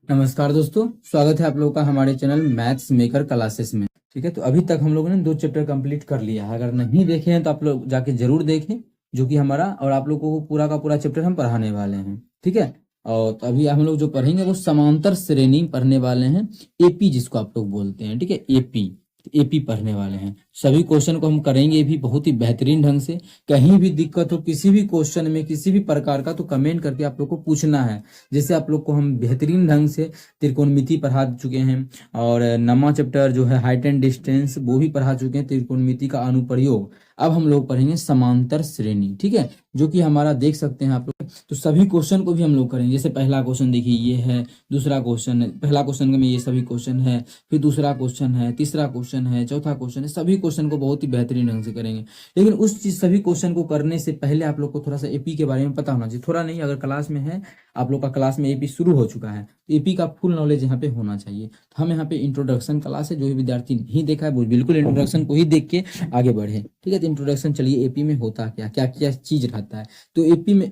नमस्कार दोस्तों, स्वागत है आप लोगों का हमारे चैनल मैथ्स मेकर क्लासेस में। ठीक है, तो अभी तक हम लोगों ने 2 चैप्टर कंप्लीट कर लिया है। अगर नहीं देखे हैं तो आप लोग जाके जरूर देखें, जो कि हमारा और आप लोगों को पूरा का पूरा चैप्टर हम पढ़ाने वाले हैं। ठीक है, और तो अभी हम लोग जो पढ़ेंगे वो समांतर श्रेणी पढ़ने वाले हैं, एपी जिसको आप लोग बोलते हैं। ठीक है, एपी एपी पढ़ने वाले हैं। सभी क्वेश्चन को हम करेंगे भी बहुत ही बेहतरीन ढंग से। कहीं भी दिक्कत हो किसी भी क्वेश्चन में किसी भी प्रकार का, तो कमेंट करके आप लोग को पूछना है। जैसे आप लोग को हम बेहतरीन ढंग से त्रिकोणमिति पढ़ा चुके हैं, और नवा चैप्टर जो है हाइट एंड डिस्टेंस वो भी पढ़ा चुके हैं, त्रिकोणमिति का अनुप्रयोग। अब हम लोग पढ़ेंगे समांतर श्रेणी। ठीक है, जो कि हमारा देख सकते हैं आप लोग। तो सभी क्वेश्चन को भी हम लोग करेंगे। जैसे पहला क्वेश्चन देखिए ये है, दूसरा क्वेश्चन है, पहला क्वेश्चन में ये सभी क्वेश्चन है, फिर दूसरा क्वेश्चन है, तीसरा क्वेश्चन है, चौथा क्वेश्चन है। सभी क्वेश्चन को बहुत ही बेहतरीन ढंग से करेंगे। लेकिन उस चीज सभी क्वेश्चन को करने से पहले आप लोग को थोड़ा सा एपी के बारे में पता होना चाहिए। थोड़ा नहीं, अगर क्लास में है आप लोग का, क्लास में एपी शुरू हो चुका है, तो एपी का फुल नॉलेज यहाँ पे होना चाहिए। तो हम यहाँ पे इंट्रोडक्शन क्लास है, जो भी विद्यार्थी नहीं देखा है वो बिल्कुल इंट्रोडक्शन को ही देख के आगे बढ़े। ठीक है, तो इंट्रोडक्शन चलिए, एपी में होता क्या क्या क्या चीज रहता है। तो एपी में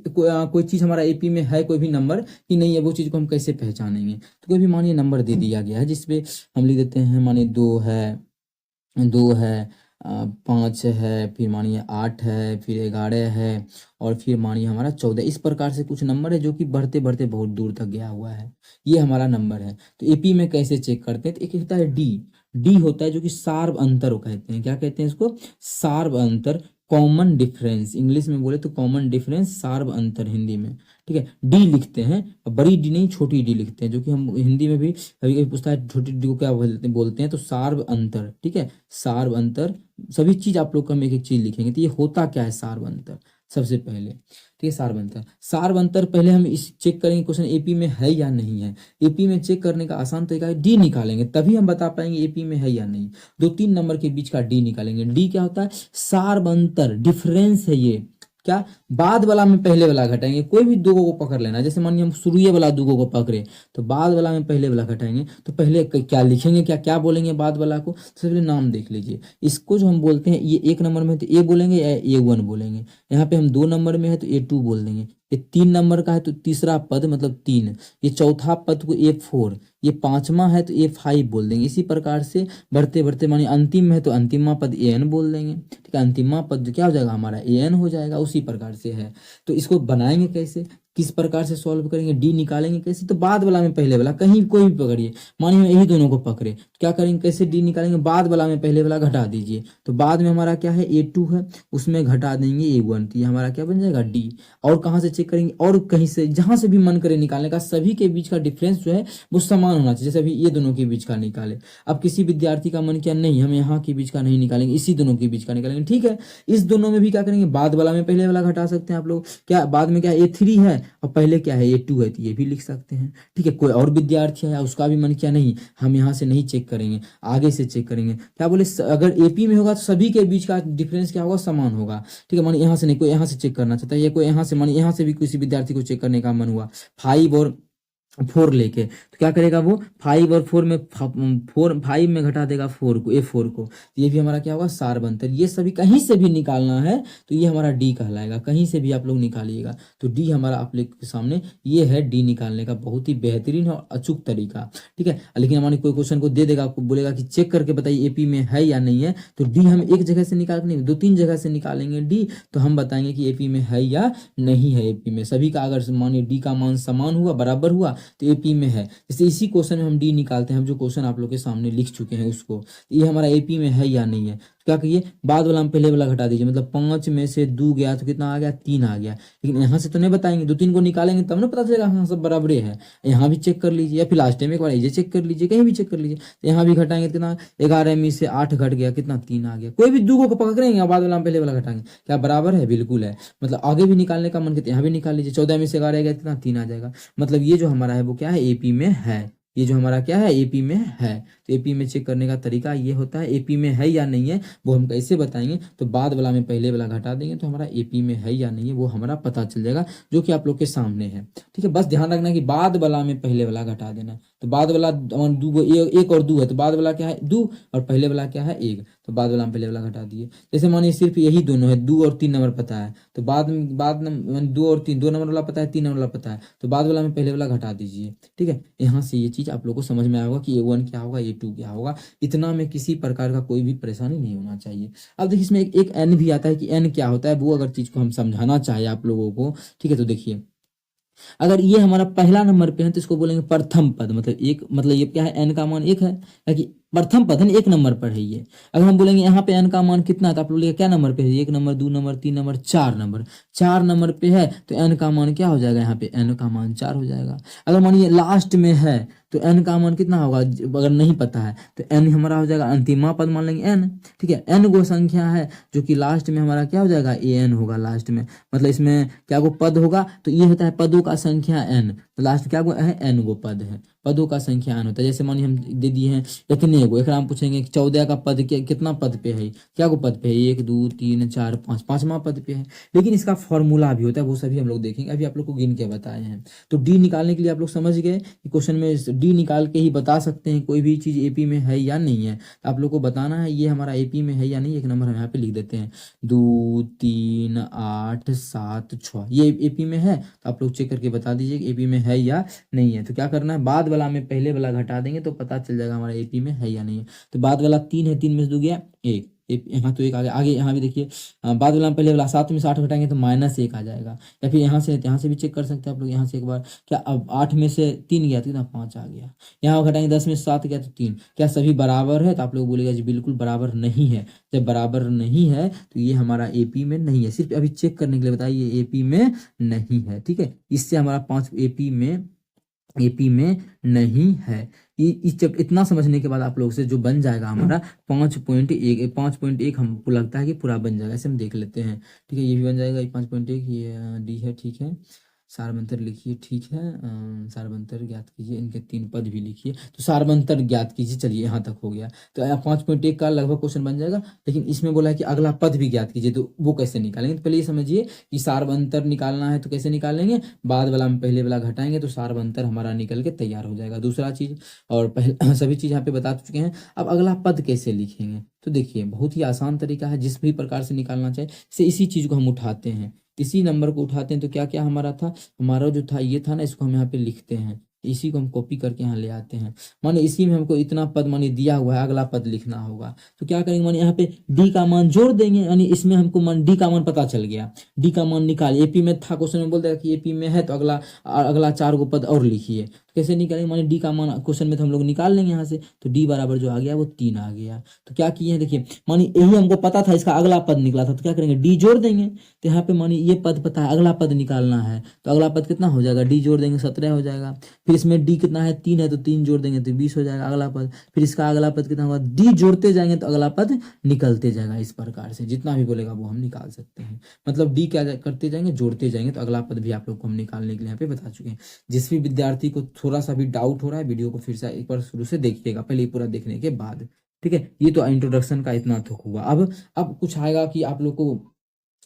कोई चीज हमारा एपी में है, कोई भी नंबर कि नहीं है, वो चीज को हम कैसे पहचानेंगे। तो कोई भी मानिए नंबर दे दिया गया है, जिसपे हम लिख देते हैं, मानिए 2 है, 5 है, फिर मानिए 8 है, फिर 11 है, और फिर मानिए हमारा 14। इस प्रकार से कुछ नंबर है जो कि बढ़ते बढ़ते बहुत दूर तक गया हुआ है। ये हमारा नंबर है। तो एपी में कैसे चेक करते हैं, तो एक होता है डी। डी होता है जो कि सार्व अंतर कहते हैं। क्या कहते हैं इसको? सार्व अंतर, कॉमन डिफरेंस। इंग्लिश में बोले तो कॉमन डिफरेंस, सार्व अंतर हिंदी में। ठीक है, डी लिखते हैं, बड़ी डी नहीं छोटी डी लिखते हैं, जो कि हम हिंदी में भी कभी कभी पूछता है छोटी डी को क्या बोलते हैं, तो सार्व अंतर। ठीक है, सार्व अंतर। सभी चीज आप लोग को हम एक एक चीज लिखेंगे। तो ये होता क्या है सार्व अंतर, सबसे पहले। ठीक है, सार्व अंतर। सार्व अंतर पहले हम इस चेक करेंगे क्वेश्चन एपी में है या नहीं है। एपी में चेक करने का आसान तरीका है, डी निकालेंगे, तभी हम बता पाएंगे एपी में है या नहीं। 2-3 नंबर के बीच का डी निकालेंगे। डी क्या होता है? सार्व अंतर, डिफरेंस है ये। क्या? बाद वाला में पहले वाला घटाएंगे। कोई भी दो को पकड़ लेना, जैसे मानिए हम शुरू वाला दो को पकड़े, तो बाद वाला में पहले वाला घटाएंगे। तो पहले क्या लिखेंगे, क्या क्या बोलेंगे बाद वाला को? सबसे पहले नाम देख लीजिए। इसको जो हम बोलते हैं, ये 1 नंबर में है तो ए बोलेंगे या A1 बोलेंगे। यहाँ पे हम 2 नंबर में है तो A2 बोल देंगे। ये 3 नंबर का है तो तीसरा पद मतलब 3। ये चौथा पद को A4, ये 5वां है तो A5 बोल देंगे। इसी प्रकार से बढ़ते बढ़ते मानिए अंतिम में है तो अंतिमा पद AN बोल देंगे। ठीक है, अंतिमा पद क्या हो जाएगा हमारा? AN हो जाएगा। उसी प्रकार से है। तो इसको बनाएंगे कैसे, किस प्रकार से सॉल्व करेंगे, डी निकालेंगे कैसे? तो बाद वाला में पहले वाला, कहीं कोई भी पकड़िए, मानिए यही दोनों को पकड़े, तो क्या करेंगे, कैसे डी निकालेंगे? बाद वाला में पहले वाला घटा दीजिए। तो बाद में हमारा क्या है? A2 है, उसमें घटा देंगे A1, तो ये हमारा क्या बन जाएगा? डी। और कहाँ से चेक करेंगे? और कहीं से, जहां से भी मन करे निकालने का। सभी के बीच का डिफरेंस जो है वो समान होना चाहिए। जैसे अभी ये दोनों के बीच का निकाले, अब किसी विद्यार्थी का मन किया नहीं हम यहाँ के बीच का नहीं निकालेंगे, इसी दोनों के बीच का निकालेंगे। ठीक है, इस दोनों में भी क्या करेंगे? बाद वाला में पहले वाला घटा सकते हैं आप लोग। क्या बाद में क्या A3 है और पहले क्या है? A2 है, तो ये भी लिख सकते हैं। ठीक है, कोई और विद्यार्थी है उसका भी मन किया नहीं हम यहाँ से नहीं चेक करेंगे, आगे से चेक करेंगे। क्या बोले? अगर एपी में होगा तो सभी के बीच का डिफरेंस क्या होगा? समान होगा। ठीक है, मानिए यहाँ से नहीं, कोई यहाँ से चेक करना चाहता है, या कोई यहाँ से, मानिए यहाँ से भी किसी विद्यार्थी को चेक करने का मन हुआ, 5 और 4 लेके, तो क्या करेगा वो? 5 और 4 में 5 में घटा देगा 4 को, A4 को। तो ये भी हमारा क्या होगा? सार्व अंतर। ये सभी कहीं से भी निकालना है तो ये हमारा डी कहलाएगा। कहीं से भी आप लोग निकालिएगा तो डी हमारा आप लोग के सामने ये है। डी निकालने का बहुत ही बेहतरीन और अचूक तरीका। ठीक है, लेकिन हमारे कोई क्वेश्चन को दे देगा, आपको बोलेगा कि चेक करके बताइए एपी में है या नहीं है, तो डी हम एक जगह से निकाल नहीं, 2-3 जगह से निकालेंगे डी, तो हम बताएंगे कि एपी में है या नहीं है। एपी में सभी का अगर मानिए डी का मान समान हुआ, बराबर हुआ, तो एपी में है। जैसे इसी क्वेश्चन में हम डी निकालते हैं, हम जो क्वेश्चन आप लोग के सामने लिख चुके हैं उसको, ये हमारा एपी में है या नहीं है। क्या कहिए? बाद वाला हम पहले वाला घटा दीजिए, मतलब 5 में से 2 गया तो कितना आ गया? 3 आ गया। लेकिन यहाँ से तो नहीं बताएंगे, 2-3 को निकालेंगे तब ना पता चलेगा हाँ सब बराबर है। यहाँ भी चेक कर लीजिए, या फिर लास्ट टाइम एक बार ये चेक कर लीजिए, कहीं भी चेक कर लीजिए। तो यहाँ भी घटाएंगे तो कितना? 11 में से 8 घट गया, कितना? 3 आ गया। कोई भी 2 को पकड़ेंगे, बाद वाला हम पहले वाला घटाएंगे, क्या बराबर है? बिल्कुल है। मतलब आगे भी निकालने का मन करते यहाँ भी निकाल लीजिए। 14 में से 11 गया, कितना? 3 आ जाएगा। मतलब ये जो हमारा है वो क्या है? एपी में है। ये जो हमारा क्या है? एपी में है। तो एपी में चेक करने का तरीका ये होता है। एपी में है या नहीं है वो हम कैसे बताएंगे? तो बाद वाला में पहले वाला घटा देंगे तो हमारा एपी में है या नहीं है वो हमारा पता चल जाएगा, जो कि आप लोग के सामने है। ठीक है, बस ध्यान रखना कि बाद वाला में पहले वाला घटा देना। तो बाद वाला दू गो एक और दो है, तो बाद वाला क्या है 2 और पहले वाला क्या है 1, तो बाद वाला हम पहले वाला घटा दिए। जैसे मानिए सिर्फ यही दोनों है, 2 और 3 नंबर पता है, तो बाद में 2 और 3, 2 नंबर वाला पता है, 3 नंबर वाला पता है, तो बाद वाला में पहले वाला घटा दीजिए। ठीक है, यहाँ से ये चीज आप लोग को समझ में आएगा कि A1 क्या होगा, A2 क्या होगा। इतना में किसी प्रकार का कोई भी परेशानी नहीं होना चाहिए। अब देखिए इसमें एक n भी आता है कि n क्या होता है, वो अगर चीज को हम समझाना चाहे आप लोगों को, ठीक है, तो देखिए अगर ये हमारा पहला नंबर पे है तो इसको बोलेंगे प्रथम पद, मतलब एक, मतलब ये क्या है n का मान 1 है, कि प्रथम पद है ना, 1 नंबर पर है ये। अगर हम बोलेंगे यहाँ पे n का मान कितना है, तो आप लोग क्या नंबर पे है, 1 number, 2 number, 3 number, 4 number, 4 number पे है, तो n का मान क्या हो जाएगा, यहाँ पे n का मान 4 हो जाएगा। अगर मानिए लास्ट में है तो n का मान कितना होगा, अगर नहीं पता है तो n हमारा हो जाएगा अंतिमा पद मान लेंगे n। ठीक है, n गो संख्या है जो कि लास्ट में हमारा क्या हो जाएगा, an होगा लास्ट में, मतलब इसमें क्या गो पद होगा, तो ये होता है पदों का संख्या n, तो लास्ट क्या गो है, n गो पद है, पदों का संख्या n होता है। जैसे मानिए हम दे दिए हैं इतने गो, एक हम पूछेंगे 14 का पद कितना पद पे है, क्या गो पद पे है, 1 2 3 4 5, पांचवा पद पे है। लेकिन इसका फॉर्मूला भी होता है, वो सभी हम लोग देखेंगे, अभी आप लोग को गिन के बताए हैं। तो डी निकालने के लिए आप लोग समझ गए कि क्वेश्चन में डी निकाल के ही बता सकते हैं कोई भी चीज एपी में है या नहीं है। आप लोग को बताना है ये हमारा एपी में है या नहीं, एक नंबर हम यहाँ पे लिख देते हैं, 2 3 8 7 6, ये एपी में है, तो आप लोग चेक करके बता दीजिए कि एपी में है या नहीं है। तो क्या करना है, बाद वाला में पहले वाला घटा देंगे तो पता चल जाएगा हमारा एपी में है या नहीं है। तो बाद वाला 3 है, 3 में से 2 गया 1, यहाँ तो एक आगे आगे, यहाँ भी देखिए बाद वाला में पहले वाला 7 में से 8 घटाएंगे तो -1 आ जाएगा। या फिर यहाँ से भी चेक कर सकते हैं आप लोग, यहाँ से एक बार, क्या अब 8 में से 3 गया तो कितना 5 आ गया, यहाँ घटाएंगे 10 में से 7 गया तो 3, क्या सभी बराबर है, तो आप लोग बोलेगा जी बिल्कुल बराबर नहीं है। जब बराबर नहीं है तो ये हमारा एपी में नहीं है, सिर्फ अभी चेक करने के लिए बताइए ये एपी में नहीं है। ठीक है, इससे हमारा 5 एपी में नहीं है। इस जब इतना समझने के बाद आप लोग से जो बन जाएगा हमारा 5.1 हमको लगता है कि पूरा बन जाएगा, ऐसे हम देख लेते हैं। ठीक है, ये भी बन जाएगा, ये 5.1 ये डी है। ठीक है, सारबंतर लिखिए, ठीक है, सारबंतर ज्ञात कीजिए, इनके 3 पद भी लिखिए, तो सारबंतर ज्ञात कीजिए। चलिए यहाँ तक हो गया, तो 5.1 का लगभग क्वेश्चन बन जाएगा। लेकिन इसमें बोला है कि अगला पद भी ज्ञात कीजिए, तो वो कैसे निकालेंगे, तो पहले ये समझिए कि सारबंतर निकालना है तो कैसे निकालेंगे, बाद वाला में पहले वाला घटाएंगे तो सारबंतर हमारा निकल के तैयार हो जाएगा, दूसरा चीज। और पहले सभी चीज यहाँ पे बता चुके हैं। अब अगला पद कैसे लिखेंगे, तो देखिए बहुत ही आसान तरीका है, जिस भी प्रकार से निकालना चाहे से इसी चीज को हम उठाते हैं, इसी नंबर को उठाते हैं। तो क्या क्या हमारा था, हमारा जो था ये था ना, इसको हम यहाँ पे लिखते हैं, इसी को हम कॉपी करके यहाँ ले आते हैं। माने इसी में हमको इतना पद माने दिया हुआ है, अगला पद लिखना होगा, तो क्या करेंगे, माने यहाँ पे डी का मान जोड़ देंगे, यानी इसमें हमको मान डी का मान पता चल गया, डी का मान निकाल, एपी में था क्वेश्चन में बोल देगा कि एपी में है, तो अगला अगला 4 गो पद और लिखिए। कैसे निकालेंगे, माने डी का मान क्वेश्चन में तो हम लोग निकाल लेंगे यहाँ से, तो डी बराबर जो आ गया वो 3 आ गया। तो क्या किए हैं देखिए, मानी यही हमको पता था, इसका अगला पद निकला था, तो क्या करेंगे डी जोड़ देंगे। तो यहाँ पे मानी ये पद पता है, अगला पद निकालना है, तो अगला पद कितना हो जाएगा, डी जोड़ देंगे 17 हो जाएगा। फिर इसमें डी कितना है 3 है, तो 3 जोड़ देंगे तो 20 हो जाएगा अगला पद। फिर इसका अगला पद कितना होगा, डी जोड़ते जाएंगे तो अगला पद निकलते जाएगा। इस प्रकार से जितना भी बोलेगा वो हम निकाल सकते हैं, मतलब डी क्या करते जाएंगे, जोड़ते जाएंगे, तो अगला पद भी आप लोग को हम निकालने के लिए यहाँ पे बता चुके हैं। जिस भी विद्यार्थी को थोड़ा सा भी डाउट हो रहा है, वीडियो को फिर से एक बार शुरू से देखिएगा, पहले पूरा देखने के बाद। ठीक है, ये तो इंट्रोडक्शन का इतना तो हुआ। अब कुछ आएगा कि आप लोग को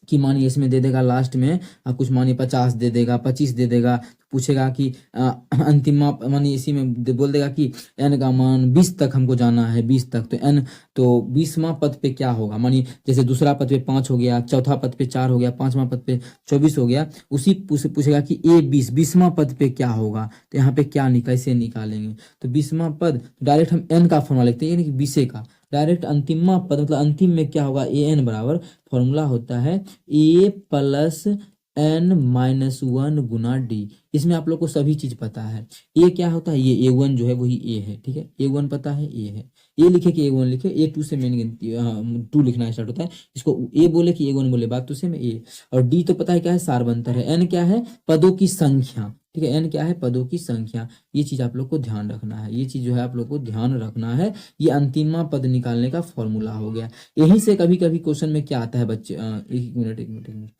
कि मानिए इसमें दे देगा लास्ट में कुछ मानिए 50 दे देगा, 25 दे देगा, तो पूछेगा कि अंतिम मानिए इसी में बोल देगा कि n का मान 20 तक हमको जाना है, 20 तक, तो n तो 20वां पद पे क्या होगा, मानिए जैसे दूसरा पद पे 5 हो गया, चौथा पद पे 4 हो गया, 5वां पद पे 24 हो गया, उसी पूछेगा कि a 20वां पद पे क्या होगा, तो यहाँ पे क्या कैसे निकालेंगे, तो 20वां पद डायरेक्ट हम n का फॉर्मूला लिखते हैं, यानी कि 20 का डायरेक्ट अंतिमा पद, मतलब अंतिम में क्या होगा, ए एन बराबर फॉर्मूला होता है ए प्लस n-1 गुना डी। इसमें आप लोग को सभी चीज पता है। ए क्या होता है, ये A1 जो है वही ए है। ठीक है, A1 पता है, ए है, ए लिखे कि A1 लिखे, A2 से मेन गिनती 2 लिखना स्टार्ट होता है, इसको ए बोले कि A1 बोले, बात तो सेम ए। और डी तो पता है क्या है, सारबंतर है। एन क्या है, पदों की संख्या। ठीक है, एन क्या है, पदों की संख्या। ये चीज आप लोग को ध्यान रखना है, ये चीज जो है आप लोग को ध्यान रखना है। ये अंतिमा पद निकालने का फॉर्मूला हो गया। यहीं से कभी कभी क्वेश्चन में क्या आता है बच्चे, एक मिनट,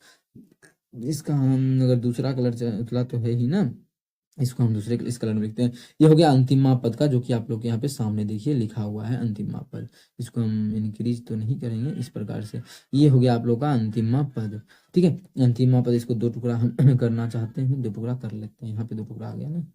इसका हम अगर दूसरा कलर चला तो है ही ना, इसको हम दूसरे इस कलर में लिखते हैं। ये हो गया अंतिमा पद का, जो कि आप लोग के यहाँ पे सामने देखिए लिखा हुआ है अंतिमा पद। इसको हम इंक्रीज तो नहीं करेंगे इस प्रकार से। ये हो गया आप लोग का अंतिमा पद। ठीक है, अंतिमा पद, इसको 2 टुकड़ा हम करना चाहते हैं, 2 टुकड़ा कर लेते हैं। यहाँ पे 2 टुकड़ा आ गया ना,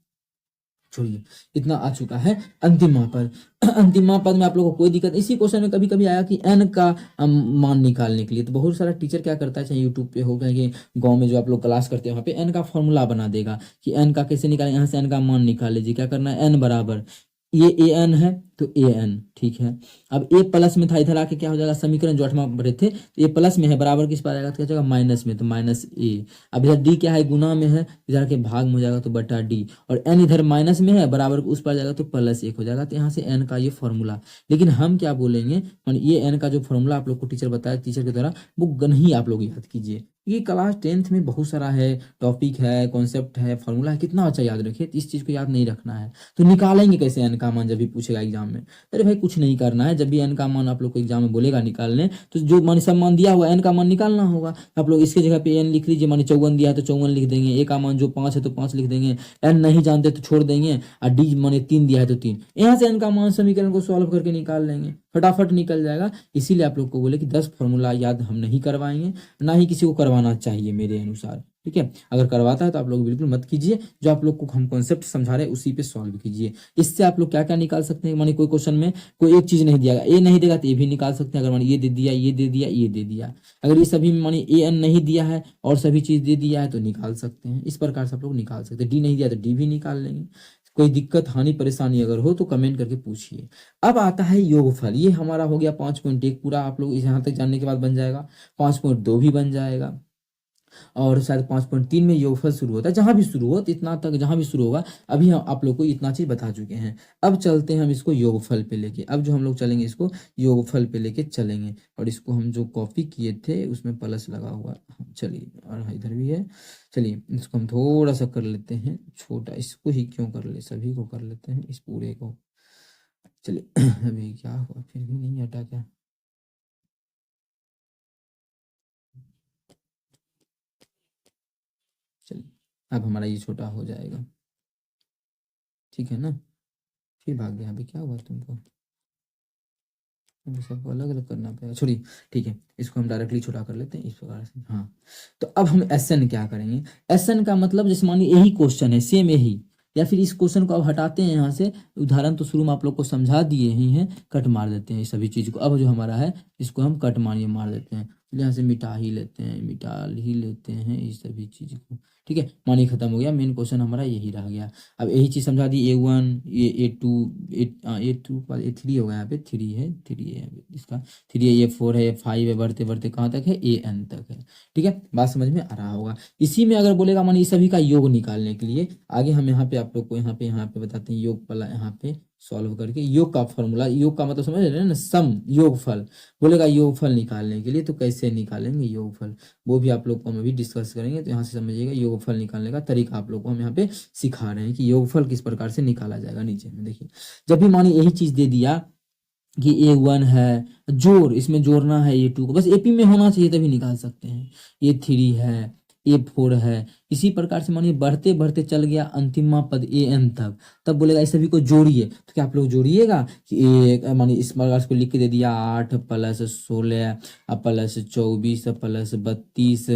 छोड़िए, इतना आ चुका है अंतिम पद। अंतिम पद में आप लोगों को कोई दिक्कत, इसी क्वेश्चन में कभी कभी आया कि एन का मान निकालने के लिए, तो बहुत सारा टीचर क्या करता है, चाहे यूट्यूब पे हो चाहे गांव में जो आप लोग क्लास करते हैं वहाँ पे एन का फॉर्मूला बना देगा कि एन का कैसे निकालें, यहाँ से एन का मान निकाल लीजिए। क्या करना है, एन बराबर ये ए एन है तो ए एन, ठीक है। अब ए प्लस में था, इधर आके क्या हो जाएगा, समीकरण जो 8वां पढ़े थे तो ए प्लस में है, बराबर किस पर आएगा, तो क्या हो जाएगा माइनस में, तो माइनस ए। अब इधर डी क्या है, गुना में है, इधर के भाग में हो जाएगा तो बटा डी, और एन इधर माइनस में है, बराबर उस पर जाएगा तो प्लस 1 हो जाएगा। तो यहाँ से एन का ये फॉर्मूला, लेकिन हम क्या बोलेंगे, ये एन का जो फॉर्मूला आप लोग को टीचर बताया, टीचर के द्वारा, वो नहीं आप लोग याद कीजिए। ये क्लास 10th में बहुत सारा है, टॉपिक है, कॉन्सेप्ट है, फॉर्मूला है, कितना अच्छा याद रखिए। तो इस चीज़ को याद नहीं रखना है तो निकालेंगे कैसे एन का मान, जब भी पूछेगा एग्जाम में। अरे भाई कुछ नहीं करना है, जब भी एन का मान आप लोग को एग्जाम में बोलेगा निकालने, तो जो मान सब मान दिया हुआ एन का मान निकालना होगा। आप लोग इसके जगह पे एन लिख लीजिए, मानी 54 दिया है तो 54 लिख देंगे, ए का मान जो 5 है तो 5 लिख देंगे, एन नहीं जानते तो छोड़ देंगे, और डी माने 3 दिया है तो 3, यहाँ से एन का मान समीकरण को सॉल्व करके निकाल लेंगे, फटाफट निकल जाएगा। इसीलिए आप लोग को बोले कि 10 फॉर्मूला याद हम नहीं करवाएंगे, ना ही किसी को करवाना चाहिए मेरे अनुसार, ठीक है। अगर करवाता है तो आप लोग बिल्कुल मत कीजिए, जो आप लोग को हम कॉन्सेप्ट समझा रहे हैं उसी पे सॉल्व कीजिए। इससे आप लोग क्या क्या निकाल सकते हैं, माने कोई क्वेश्चन में कोई एक चीज नहीं दिया, ए नहीं देगा तो ये भी निकाल सकते हैं। अगर माने ये दे दिया, ये दे दिया, ये दे दिया, अगर ये सभी में माने ए एन नहीं दिया है और सभी चीज दे दिया है तो निकाल सकते हैं। इस प्रकार से आप लोग निकाल सकते हैं। डी नहीं दिया तो डी भी निकाल लेंगे। कोई दिक्कत हानि परेशानी अगर हो तो कमेंट करके पूछिए। अब आता है योगफल, ये हमारा हो गया 5.1 पूरा, आप लोग यहाँ तक जानने के बाद बन जाएगा। 5.2 भी बन जाएगा, और शायद 5.3 में योगफल शुरू होता है, जहां भी शुरू हो इतना तक, जहां भी शुरू होगा। अभी हम आप लोग को इतना चीज बता चुके हैं। अब चलते हैं हम इसको योगफल पे लेके, अब जो हम लोग चलेंगे इसको योगफल पे लेके चलेंगे, और इसको हम जो कॉपी किए थे उसमें प्लस लगा हुआ, चलिए, और इधर भी है। चलिए इसको हम थोड़ा सा कर लेते हैं छोटा, इसको ही क्यों कर ले, सभी को कर लेते हैं इस पूरे को। चलिए अभी क्या हुआ, फिर भी नहीं हटा क्या, चलिए अब हमारा ये छोटा हो जाएगा, ठीक है ना। फिर भाग गया, अभी क्या हुआ तुमको, अभी सबको अलग अलग करना पड़ेगा, छोड़िए, ठीक है। इसको हम डायरेक्टली छोटा कर लेते हैं इस प्रकार से। हाँ, तो अब हम एस एन क्या करेंगे, एस एन का मतलब जैसे मानिए यही क्वेश्चन है, सेम यही, या फिर इस क्वेश्चन को अब हटाते हैं यहाँ से, उदाहरण तो शुरू में आप लोग को समझा दिए ही हैं, कट मार देते हैं इस सभी चीज को। अब जो हमारा है इसको हम कट मार देते हैं, यहाँ से मिटा ही लेते हैं, मिटा ही लेते हैं इस सभी चीज को, ठीक है। मानी खत्म हो गया, मेन क्वेश्चन हमारा यही रह गया। अब यही चीज समझा दी, A1 A2 A2 बाद A3 हो गया, यहाँ पे 3 है, 3 है इसका, 3 है, A4 है, A5 है, बढ़ते बढ़ते कहाँ तक है, AN तक है, ठीक है। बात समझ में आ रहा होगा। इसी में अगर बोलेगा मानी इस सभी का योग निकालने के लिए, आगे हम यहाँ पे आप लोग को यहाँ पे बताते हैं योग वाला, यहाँ पे सॉल्व करके योग का फॉर्मूला, योग का मतलब समझ रहे हैं ना, सम योगफल, बोलेगा योगफल निकालने के लिए तो कैसे निकालेंगे योगफल, वो भी आप लोग को हम अभी डिस्कस करेंगे। तो यहाँ से समझिएगा योगफल निकालने का तरीका आप लोग को हम यहाँ पे सिखा रहे हैं कि योगफल किस प्रकार से निकाला जाएगा। नीचे में देखिए, जब भी मानिए यही चीज दे दिया कि A1 है, जोड़, इसमें जोड़ना है A2 को, बस AP में होना चाहिए तभी निकाल सकते हैं। A3 है, A4 है, इसी प्रकार से मानिए बढ़ते बढ़ते चल गया अंतिमा पद AN तक, तब बोलेगा इस सभी को जोड़िए। तो क्या आप लोग जोड़िएगा कि एक मानिए इस प्रकार से लिख के दे दिया 8 + 16 प्लस 24 प्लस 32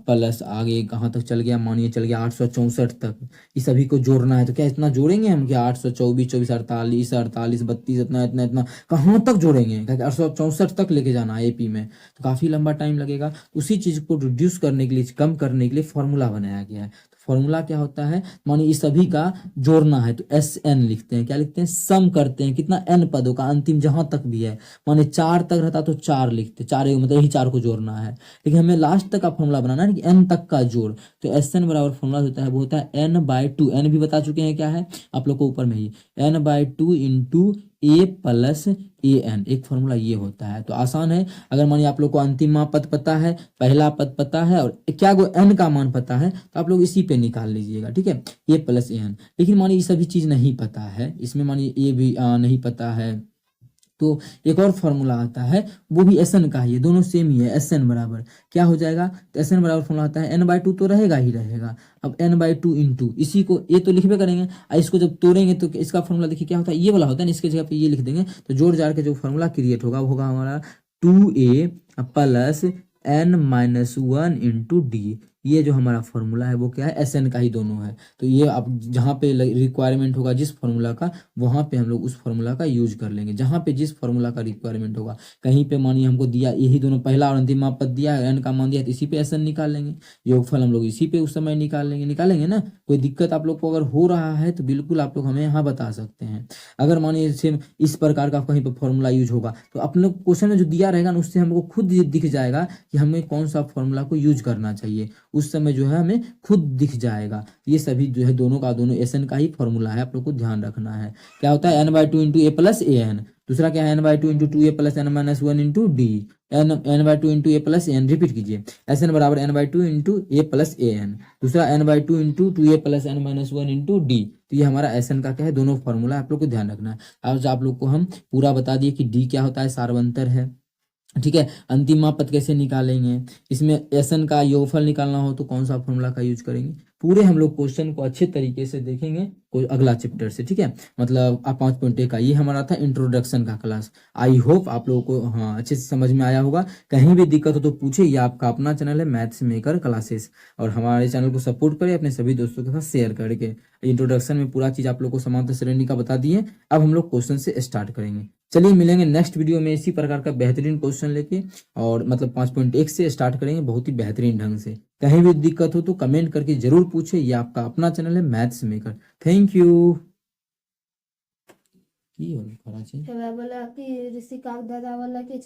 प्लस आगे कहाँ तक चल गया, मानिए चल गया 864 तक, इस सभी को जोड़ना है। तो क्या इतना जोड़ेंगे हम, क्या 824 24 48 48 32 इतना इतना इतना कहाँ तक जोड़ेंगे, क्या 864 तक लेके जाना है AP में, तो काफी लंबा टाइम लगेगा। उसी चीज को रिड्यूस करने के लिए, कम करने के लिए फॉर्मूला बनाया गया है। तो फॉर्मूला क्या होता है, मानिए इस सभी का जोड़ना है तो SN लिखते हैं, क्या लिखते हैं, सम करते हैं, कितना n पदों का, अंतिम जहां तक भी है, माने 4 तक रहता तो 4 लिखते, 4 मतलब यही 4 को जोड़ना है, लेकिन हमें लास्ट तक का फॉर्मूला बनाना है कि n तक का जोड़। तो SN बराबर फॉर्मूला होता है, वो होता है n/2, n भी बता चुके हैं क्या है आप लोग को ऊपर में ही, n/2 इंटू A + AN, एक फॉर्मूला ये होता है। तो आसान है, अगर मानिए आप लोग को अंतिम पद पता है, पहला पद पता है, और क्या को n का मान पता है, तो आप लोग इसी पे निकाल लीजिएगा, ठीक है, A + AN। लेकिन मानिए ये सभी चीज नहीं पता है, इसमें मानिए A भी नहीं पता है, तो एक और फॉर्मूला आता है, वो भी SN का है, ये दोनों सेम ही है। SN बराबर क्या हो जाएगा, तो SN बराबर फॉर्मूला आता है n/2 तो रहेगा ही रहेगा। अब n/2 इंटू इसी को, ये तो लिखबे करेंगे, इसको जब तोड़ेंगे तो इसका फॉर्मूला देखिए क्या होता है, ये वाला होता है ना, इसके जगह पे ये लिख देंगे, तो जोड़ जाड़ के जो फॉर्मूला क्रिएट होगा वो होगा हमारा 2A + n - 1 इंटू D। ये जो हमारा फॉर्मूला है वो क्या है, एस एन का ही दोनों है। तो ये आप जहाँ पे रिक्वायरमेंट होगा जिस फॉर्मूला का, वहाँ पे हम लोग उस फॉर्मूला का यूज कर लेंगे, जहाँ पे जिस फॉर्मूला का रिक्वायरमेंट होगा। कहीं पे मानिए हमको दिया यही दोनों पहला और अंतिम पद दिया है, एन का मान दिया है, तो इसी पे एस एन निकाल लेंगे, योगफल हम लोग इसी पे उस समय निकालेंगे ना। कोई दिक्कत आप लोग को अगर हो रहा है तो बिल्कुल आप लोग हमें यहाँ बता सकते हैं। अगर मानिए सेम इस प्रकार का कहीं पर फॉर्मूला यूज होगा तो आप लोग क्वेश्चन में जो दिया रहेगा ना उससे हमको खुद ये दिख जाएगा कि हमें कौन सा फॉर्मूला को यूज करना चाहिए, उस समय जो है हमें खुद दिख जाएगा। ये सभी जो है दोनों का दोनों एस एन का ही फॉर्मूला है, आप लोग को ध्यान रखना है। क्या होता है, n/2 into A plus A N. दूसरा क्या है, n/2 into 2a plus n-1 into D. n/2 into A plus N, repeat कीजिए, एस एन बराबर n/2 into A plus A N. दूसरा n/2 into 2a plus n-1 into D. तो ये हमारा S N का क्या है, दोनों फॉर्मूला आप लोग को ध्यान रखना है। आज आप लोग को हम पूरा बता दिए कि डी क्या होता है, सार्वंतर है, ठीक है। अंतिम मापद कैसे निकालेंगे, इसमें एसन का योगफल निकालना हो तो कौन सा फॉर्मूला का यूज करेंगे, पूरे हम लोग क्वेश्चन को अच्छे तरीके से देखेंगे कोई अगला चैप्टर से, ठीक है। मतलब आप 5.1 का ये हमारा था इंट्रोडक्शन का क्लास। आई होप आप लोगों को हाँ अच्छे से समझ में आया होगा। कहीं भी दिक्कत हो तो पूछे, ये आपका अपना चैनल है मैथ्स मेकर क्लासेस, और हमारे चैनल को सपोर्ट करें, अपने सभी दोस्तों के साथ शेयर करके। इंट्रोडक्शन में पूरा चीज आप लोग को समांतर श्रेणी का बता दिए। अब हम लोग क्वेश्चन से स्टार्ट करेंगे। चलिए मिलेंगे नेक्स्ट वीडियो में इसी प्रकार का बेहतरीन क्वेश्चन लेके, और मतलब 5.1 से स्टार्ट करेंगे बहुत ही बेहतरीन ढंग से। कहीं भी दिक्कत हो तो कमेंट करके जरूर पूछे, ये आपका अपना चैनल है मैथ्स मेकर। Thank you. की होल खरा छे एबा बोला कि ऋषिकांत दादा बोला कि